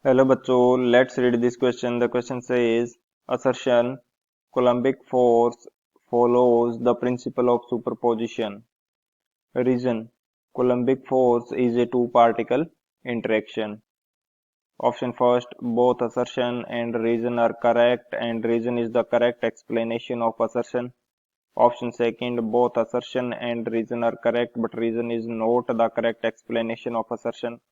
Hello बच्चों, let's read this question. The question says assertion Coulombic force follows the principle of superposition. Reason: Coulombic force is a two-particle interaction. Option first, both assertion and reason are correct and reason is the correct explanation of assertion. Option second, both assertion and reason are correct but reason is not the correct explanation of assertion.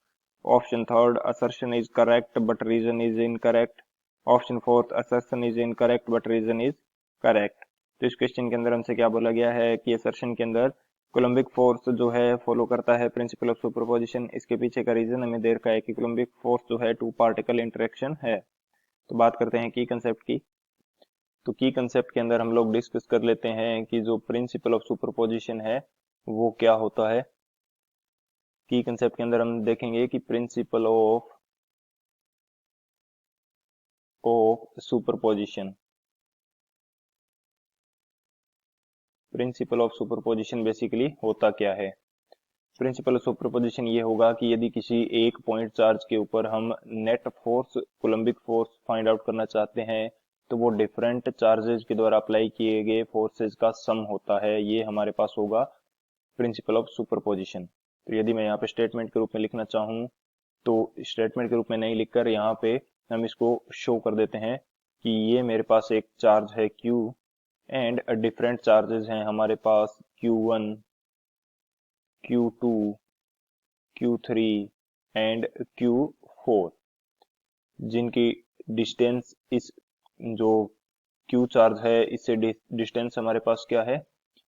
Option third, assertion is correct but reason is incorrect. Option fourth, assertion is incorrect but reason is correct. तो इस question के अंदर हमसे क्या बोला गया है कि असर्शन के अंदर कोलम्बिक फोर्स जो है फॉलो करता है प्रिंसिपल ऑफ सुपरपोजिशन। इसके पीछे का रीजन हमें दे रखा है कि कोलम्बिक फोर्स जो है टू पार्टिकल इंटरेक्शन है। तो बात करते हैं की कंसेप्ट की। तो की कंसेप्ट के अंदर हम लोग डिस्कस कर लेते हैं कि जो प्रिंसिपल ऑफ सुपरपोजिशन है वो क्या होता है। की कंसेप्ट के अंदर हम देखेंगे कि principle of superposition, principle of superposition basically होता क्या है। प्रिंसिपल ऑफ सुपरपोजिशन ये होगा कि यदि किसी एक पॉइंट चार्ज के ऊपर हम net force, coulombic force find out करना चाहते हैं तो वो डिफरेंट चार्जेस के द्वारा अप्लाई किए गए फोर्सेस का सम होता है। ये हमारे पास होगा प्रिंसिपल ऑफ सुपरपोजिशन। तो यदि मैं यहाँ पे स्टेटमेंट के रूप में लिखना चाहूँ तो स्टेटमेंट के रूप में नहीं लिखकर यहाँ पे हम इसको शो कर देते हैं कि ये मेरे पास एक चार्ज है Q एंड डिफरेंट चार्जेस हैं हमारे पास Q1, Q2, Q3 and Q4, जिनकी डिस्टेंस इस जो Q चार्ज है इससे डिस्टेंस हमारे पास क्या है,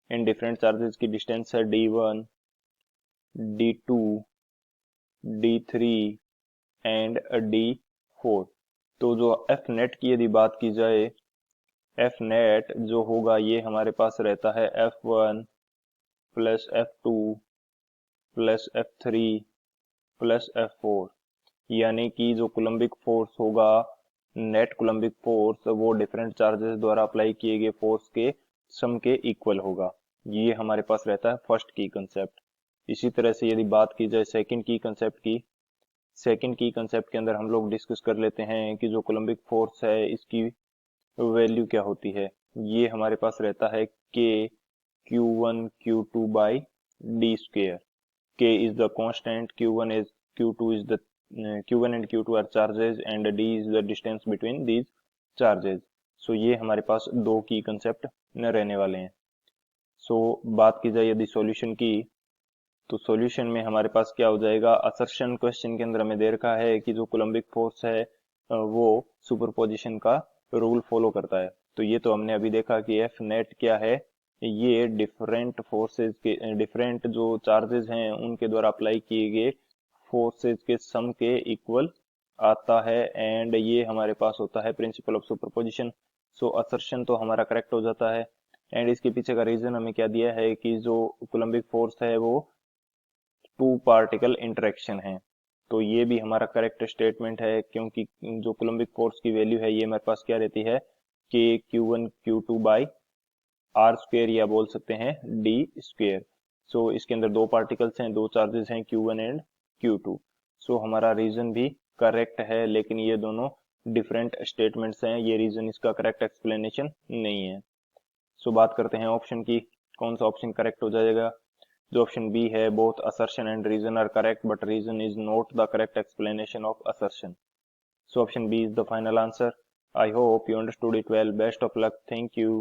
इन डिफरेंट चार्जेस की डिस्टेंस है D1, D2, D3 and D4। तो जो F नेट की यदि बात की जाए, F नेट जो होगा ये हमारे पास रहता है F1 plus F2 plus F3 plus F4, यानी कि जो कोलम्बिक फोर्स होगा, नेट कोलम्बिक फोर्स, वो डिफरेंट चार्जेस द्वारा अप्लाई किए गए फोर्स के सम के इक्वल होगा। ये हमारे पास रहता है फर्स्ट की कंसेप्ट। इसी तरह से यदि बात की जाए सेकंड की कंसेप्ट की, सेकंड की कंसेप्ट के अंदर हम लोग डिस्कस कर लेते हैं कि जो कोलम्बिक फोर्स है इसकी वैल्यू क्या होती है। ये हमारे पास रहता है K Q1 Q2 by D square. K is the constant, Q2 is the Q1 and Q2 are charges and D is the distance between these charges. So ये हमारे पास दो की कंसेप्ट न रहने वाले हैं। So बात की जाए यदि सॉल्यूशन की, तो सॉल्यूशन में हमारे पास क्या हो जाएगा, असर्शन क्वेश्चन के अंदर हमें दे रखा है कि जो कोलम्बिक फोर्स है वो सुपरपोजिशन का रूल फॉलो करता है। तो ये तो हमने अभी देखा कि एफ नेट क्या है, ये डिफरेंट फोर्सेस के, डिफरेंट जो चार्जेस हैं उनके द्वारा अप्लाई किए गए फोर्सेस के सम के इक्वल आता है एंड ये हमारे पास होता है principle of superposition. So assertion तो हमारा करेक्ट हो जाता है एंड इसके पीछे का रीजन हमें क्या दिया है कि जो कोलम्बिक फोर्स है वो टू पार्टिकल इंटरेक्शन है। तो ये भी हमारा करेक्ट स्टेटमेंट है क्योंकि जो कोलम्बिक फोर्स की वैल्यू है ये हमारे पास क्या रहती है, K Q1 Q2 by are square, या बोल सकते हैं डी स्क्वेयर। सो इसके अंदर दो पार्टिकल्स हैं, दो चार्जेस हैं Q1 एंड Q2। सो हमारा रीजन भी करेक्ट है, लेकिन ये दोनों डिफरेंट स्टेटमेंट्स हैं, ये रीजन इसका करेक्ट एक्सप्लेनेशन नहीं है। सो बात करते हैं ऑप्शन की, कौन सा ऑप्शन करेक्ट हो जाएगा। जो ऑप्शन बी है, both assertion and reason are correct but reason is not the correct explanation of assertion. So option B is the final answer. I hope you understood it well. Best of luck. Thank you.